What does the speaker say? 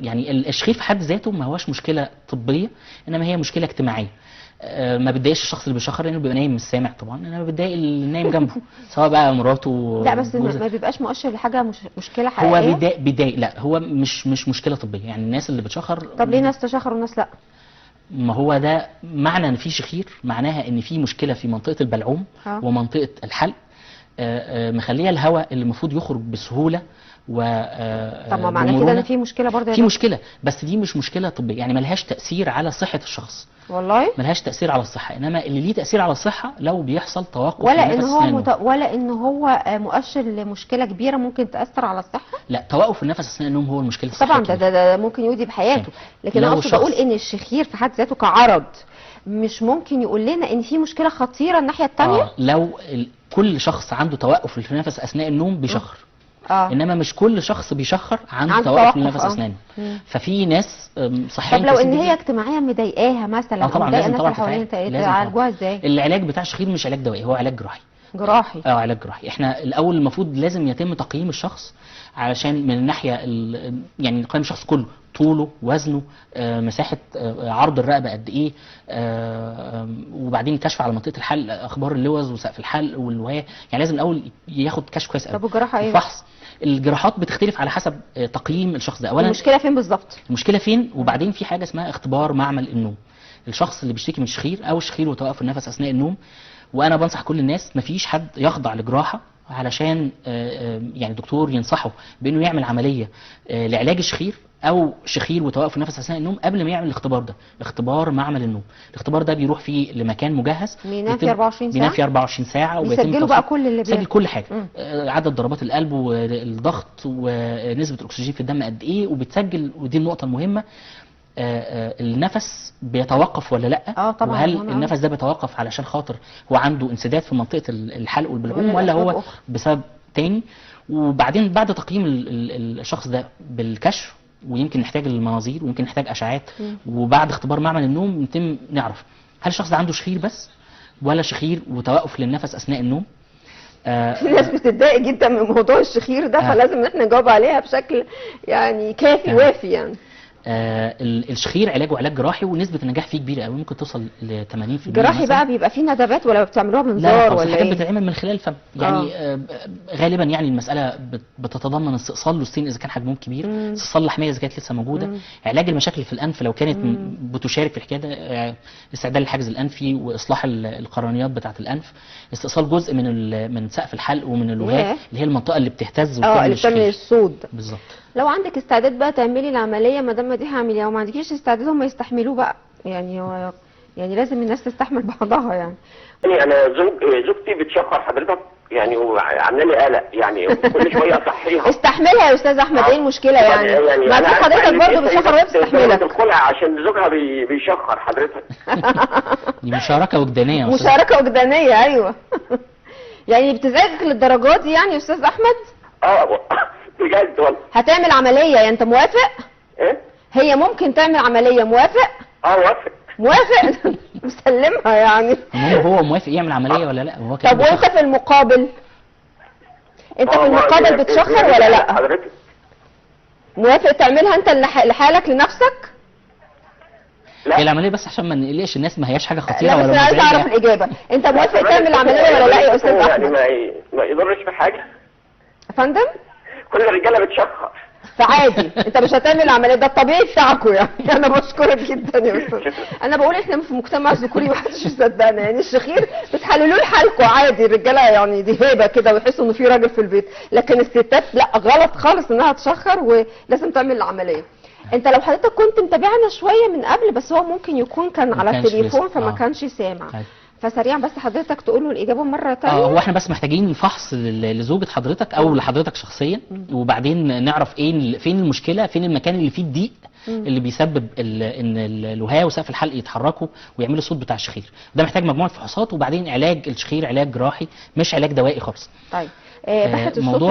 يعني الشخير في حد ذاته ما هوش مشكله طبيه، انما هي مشكله اجتماعيه. ما بتضايقش الشخص اللي بيشخر لانه بيبقى نايم مش سامع طبعا، انما بتضايق اللي نايم جنبه سواء بقى مراته. لا بس ما بيبقاش مؤشر لحاجه مشكله حقيقيه. هو بيضايق، لا هو مش مشكله طبيه، يعني الناس اللي بتشخر. طب ليه ناس تشخر وناس لا؟ ما هو ده معنى ان في شخير، معناها ان في مشكله في منطقه البلعوم ومنطقه الحلق، مخليه الهواء اللي المفروض يخرج بسهوله و طب ما معنى كده ان في مشكله برضه؟ في مشكله، بس دي مش مشكله طبيه، يعني ملهاش تاثير على صحه الشخص. والله ملهاش تاثير على الصحه، انما اللي ليه تاثير على الصحه لو بيحصل توقف ولا ان هو ولا ان هو مؤشر لمشكله كبيره ممكن تاثر على الصحه. لا، توقف النفس اثناء النوم هو المشكله الصحيه طبعا. ده ممكن يودي بحياته، لكن انا اقصد اقول ان الشخير في حد ذاته كعرض مش ممكن يقول لنا ان في مشكله خطيره الناحيه الثانيه. لو كل شخص عنده توقف في النفس اثناء النوم بيشخر. انما مش كل شخص بيشخر عنده توقف للنفس اثناء النوم. ففي ناس صحيين. طب لو ان هي اجتماعيا مضايقاها مثلا، طبعا لازم طبعا تعالجوها ازاي؟ العلاج بتاع الشخير مش علاج دوائي، هو علاج جراحي. علاج جراحي. احنا الاول المفروض لازم يتم تقييم الشخص علشان من الناحيه يعني نقيم الشخص كله، طوله، وزنه، مساحه عرض الرقبه قد ايه، وبعدين كشف على منطقه الحلق، اخبار اللوز وسقف الحلق والوهايه، يعني لازم الاول ياخد كشف كويس قوي. طب الجراحه ايه؟ فحص. الجراحات بتختلف على حسب تقييم الشخص ده. اولا المشكله فين بالظبط؟ المشكله فين، وبعدين في حاجه اسمها اختبار معمل النوم. الشخص اللي بيشتكي من شخير او شخير وتوقف النفس اثناء النوم، وانا بنصح كل الناس مفيش حد يخضع لجراحه علشان يعني الدكتور ينصحه بانه يعمل عمليه لعلاج الشخير او شخير وتوقف النفس اثناء النوم قبل ما يعمل الاختبار ده، اختبار معمل النوم. الاختبار ده بيروح فيه لمكان مجهز، بينام فيه 24 ساعه، بينام فيه 24 ساعه، وبيسجلوا بقى كل اللي بيسجل كل حاجه، عدد ضربات القلب والضغط ونسبه الاكسجين في الدم قد ايه، وبتسجل. ودي النقطه المهمه، النفس بيتوقف ولا لا، طبعا. وهل النفس ده بيتوقف علشان خاطر هو عنده انسداد في منطقه الحلق والبلعوم ولا هو بسبب تاني. وبعدين بعد تقييم الشخص ده بالكشف، ويمكن نحتاج المناظير ويمكن نحتاج اشعاعات، وبعد اختبار معمل النوم نتم نعرف هل الشخص ده عنده شخير بس ولا شخير وتوقف للنفس اثناء النوم. في ناس بتتضايق جدا من موضوع الشخير ده، فلازم ان احنا نجاوب عليها بشكل يعني كافي وافي يعني. الشخير علاجه علاج جراحي، ونسبه النجاح فيه كبيره قوي، ممكن توصل ل 80%. جراحي بقى بيبقى فيه ندبات ولا بتعملوها بمنظار ولا ايه؟ لا، بتتعمل من خلال الفم يعني. غالبا يعني المساله بتتضمن استئصال للسن اذا كان حجمهم كبير، استئصال اللحميه اذا كانت لسه موجوده، علاج المشاكل في الانف لو كانت بتشارك في الحكايه ده، استعدال الحاجز الانفي واصلاح القرنيات بتاعه الانف، استئصال جزء من سقف الحلق ومن الوهاء اللي هي المنطقه اللي بتهتز اللي بتعمل الصوت بالظبط. لو عندك استعداد بقى تعملي العمليه مدام مديحه اعمليها، وما عندكيش استعداد هم يستحملوه بقى، يعني هو يعني لازم الناس تستحمل بعضها يعني. انا زوجتي بتشخر حضرتك يعني، وعامله لي قلق يعني، كل شويه اصحيها. استحملها يا استاذ احمد، ايه المشكله يعني؟ ما حضرتك برضه بتشخر وهي بتستحملك. تدخلها عشان زوجها بيشخر حضرتك. دي مشاركه وجدانيه. مشاركه وجدانيه، ايوه. يعني بتزعجك للدرجات دي يعني يا استاذ احمد؟ بجد والله. هتعمل عمليه يعني، انت موافق؟ ايه؟ هي ممكن تعمل عمليه، موافق؟ موافق. مسلمها يعني. هو موافق يعمل عمليه ولا لا؟ هو طب وانت في المقابل؟ انت في المقابل بتشخر ولا لا؟ حضرتك موافق تعملها انت لحالك لنفسك؟ لا، هي العمليه بس عشان ما نقلقش الناس، ما هياش حاجه خطيره. لا بس انا عايز اعرف الاجابه، انت موافق تعمل عمليه ولا لا يا استاذ احمد؟ يعني ما يضرش في حاجه يا فندم. كل الرجاله بتشخر فعادي انت مش هتعمل عمليه، ده الطبيعي بتاعكم يعني. انا بشكرك جدا يا استاذ. انا بقول احنا في مجتمع ذكوري محدش يصدقنا يعني. الشخير بتحللوا لحالكم عادي، الرجاله يعني دي هيبه كده ويحسوا انه في راجل في البيت، لكن الستات لا، غلط خالص انها تشخر ولازم تعمل العمليه. انت لو حضرتك كنت متابعنا شويه من قبل، بس هو ممكن يكون كان على التليفون فما كانش سامع. فسريعا بس حضرتك تقول له الاجابه مره ثانيه. هو احنا بس محتاجين فحص لزوجة حضرتك او لحضرتك شخصيا، وبعدين نعرف فين المشكله، فين المكان اللي فيه الضيق اللي بيسبب ان الوهاء وسقف الحلق يتحركوا ويعملوا الصوت بتاع الشخير. ده محتاج مجموعه فحوصات، وبعدين علاج الشخير علاج جراحي مش علاج دوائي خالص. طيب بحث الصوت